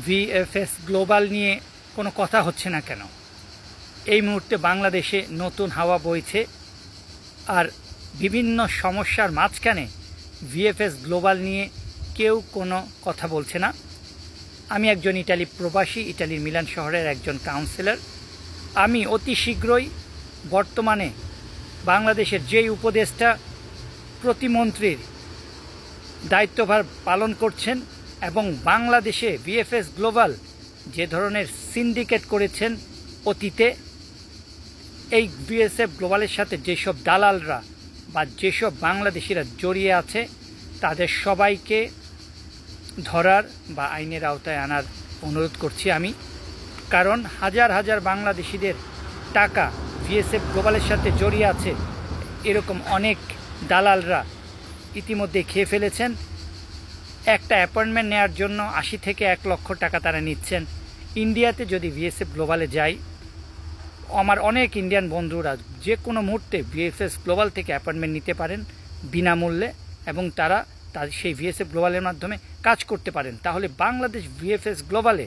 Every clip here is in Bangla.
ভিএফএস গ্লোবাল নিয়ে কোনো কথা হচ্ছে না কেন? এই মুহূর্তে বাংলাদেশে নতুন হাওয়া বইছে, আর বিভিন্ন সমস্যার মাঝখানে ভিএফএস গ্লোবাল নিয়ে কেউ কোনো কথা বলছে না। আমি একজন ইটালি প্রবাসী, ইটালির মিলান শহরের একজন কাউন্সিলর। আমি অতি শীঘ্রই বর্তমানে বাংলাদেশের যেই উপদেষ্টা প্রতিমন্ত্রীর দায়িত্বভার পালন করছেন এবং বাংলাদেশে ভিএফএস গ্লোবাল যে ধরনের সিন্ডিকেট করেছেন অতীতে, এই ভিএফএস গ্লোবালের সাথে যেসব দালালরা বা যেসব বাংলাদেশিরা জড়িয়ে আছে তাদের সবাইকে ধরার বা আইনের আওতায় আনার অনুরোধ করছি আমি। কারণ হাজার হাজার বাংলাদেশিদের টাকা ভিএফএস গ্লোবালের সাথে জড়িয়ে আছে, এরকম অনেক দালালরা ইতিমধ্যে খেয়ে ফেলেছেন। একটা অ্যাপয়েন্টমেন্ট নেওয়ার জন্য ৮০ থেকে ১ লক্ষ টাকা তারা নিচ্ছেন। ইন্ডিয়াতে যদি ভিএফএস গ্লোবালে যাই, আমার অনেক ইন্ডিয়ান বন্ধুরা যে কোনো মুহূর্তে ভিএফএস গ্লোবাল থেকে অ্যাপয়েন্টমেন্ট নিতে পারেন বিনামূল্যে, এবং তারা সেই ভিএফএস গ্লোবালের মাধ্যমে কাজ করতে পারেন। তাহলে বাংলাদেশ ভিএফএস গ্লোবালে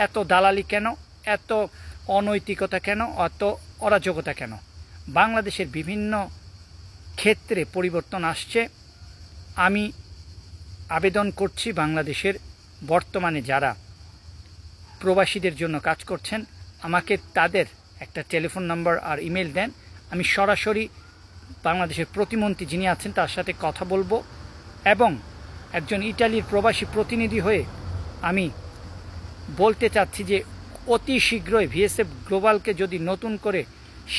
এত দালালি কেন, এত অনৈতিকতা কেন, এত অরাজকতা কেন? বাংলাদেশের বিভিন্ন ক্ষেত্রে পরিবর্তন আসছে। আমি আবেদন করছি বাংলাদেশের বর্তমানে যারা প্রবাসীদের জন্য কাজ করছেন, আমাকে তাদের একটা টেলিফোন নাম্বার আর ইমেল দেন। আমি সরাসরি বাংলাদেশের প্রতিমন্ত্রী যিনি আছেন তার সাথে কথা বলবো, এবং একজন ইটালির প্রবাসী প্রতিনিধি হয়ে আমি বলতে চাচ্ছি যে অতি শীঘ্রই ভিএফএস গ্লোবালকে যদি নতুন করে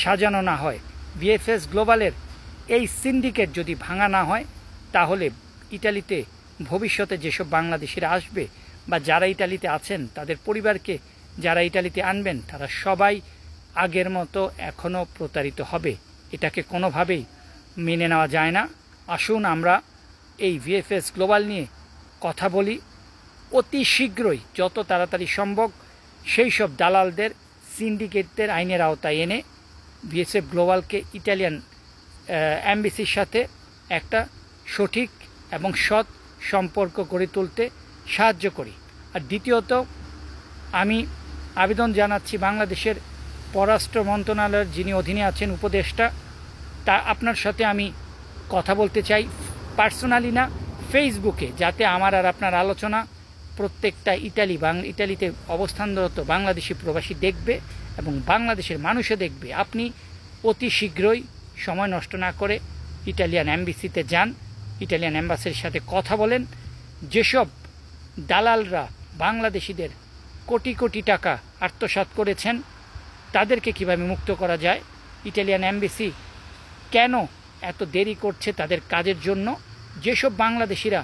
সাজানো না হয়, ভিএফএস গ্লোবালের এই সিন্ডিকেট যদি ভাঙা না হয়, তাহলে ইটালিতে ভবিষ্যতে যেসব বাংলাদেশিরা আসবে বা যারা ইটালিতে আছেন তাদের পরিবারকে যারা ইটালিতে আনবেন, তারা সবাই আগের মতো এখনও প্রতারিত হবে। এটাকে কোনোভাবেই মেনে নেওয়া যায় না। আসুন আমরা এই ভিএফএস গ্লোবাল নিয়ে কথা বলি। অতি শীঘ্রই যত তাড়াতাড়ি সম্ভব সেই সব দালালদের, সিন্ডিকেটদের আইনের আওতায় এনে ভিএফএস গ্লোবালকে ইটালিয়ান এমবেসির সাথে একটা সঠিক এবং সৎ সম্পর্ক গড়ে তুলতে সাহায্য করি। আর দ্বিতীয়ত, আমি আবেদন জানাচ্ছি বাংলাদেশের পররাষ্ট্র মন্ত্রণালয়ের যিনি অধীনে আছেন উপদেষ্টা, তা আপনার সাথে আমি কথা বলতে চাই পার্সোনালি না, ফেসবুকে, যাতে আমার আর আপনার আলোচনা প্রত্যেকটা ইটালিতে অবস্থানরত বাংলাদেশি প্রবাসী দেখবে এবং বাংলাদেশের মানুষও দেখবে। আপনি অতি শীঘ্রই সময় নষ্ট না করে ইটালিয়ান এমবেসিতে যান, ইটালিয়ান এম্বাসির সাথে কথা বলেন। যেসব দালালরা বাংলাদেশিদের কোটি কোটি টাকা আত্মসাৎ করেছেন তাদেরকে কিভাবে মুক্ত করা যায়, ইটালিয়ান এমবেসি কেন এত দেরি করছে তাদের কাজের জন্য, যেসব বাংলাদেশিরা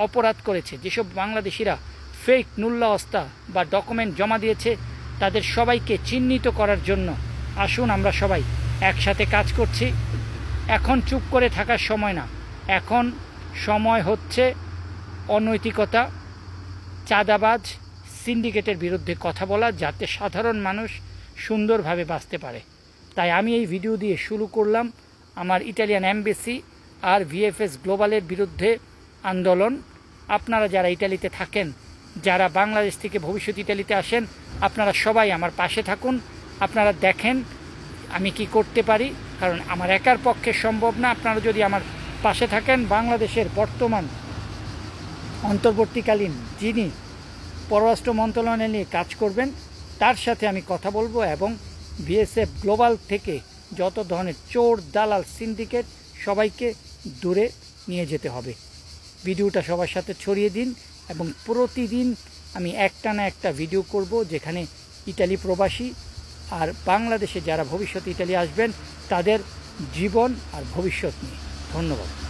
অপরাধ করেছে, যেসব বাংলাদেশিরা ফেক নুল্লা অস্তা বা ডকুমেন্ট জমা দিয়েছে, তাদের সবাইকে চিহ্নিত করার জন্য আসুন আমরা সবাই একসাথে কাজ করছি। এখন চুপ করে থাকার সময় না, এখন সময় হচ্ছে অনৈতিকতা, চাঁদাবাজ, সিন্ডিকেটের বিরুদ্ধে কথা বলা, যাতে সাধারণ মানুষ সুন্দরভাবে বাঁচতে পারে। তাই আমি এই ভিডিও দিয়ে শুরু করলাম আমার ইটালিয়ান এমবেসি আর ভিএফএস গ্লোবালের বিরুদ্ধে আন্দোলন। আপনারা যারা ইটালিতে থাকেন, যারা বাংলাদেশ থেকে ভবিষ্যৎ ইটালিতে আসেন, আপনারা সবাই আমার পাশে থাকুন। আপনারা দেখেন আমি কি করতে পারি, কারণ আমার একার পক্ষে সম্ভব না। আপনারা যদি আমার পাশে থাকেন, বাংলাদেশের বর্তমান অন্তর্বর্তীকালীন যিনি পররাষ্ট্র মন্ত্রণালয় নিয়ে কাজ করবেন তার সাথে আমি কথা বলবো, এবং ভিএফএস গ্লোবাল থেকে যত ধরনের চোর, দালাল, সিন্ডিকেট সবাইকে দূরে নিয়ে যেতে হবে। ভিডিওটা সবার সাথে ছড়িয়ে দিন, এবং প্রতিদিন আমি একটা না একটা ভিডিও করব যেখানে ইটালি প্রবাসী আর বাংলাদেশে যারা ভবিষ্যতে ইটালি আসবেন তাদের জীবন আর ভবিষ্যৎ নিয়ে। ধন্যবাদ।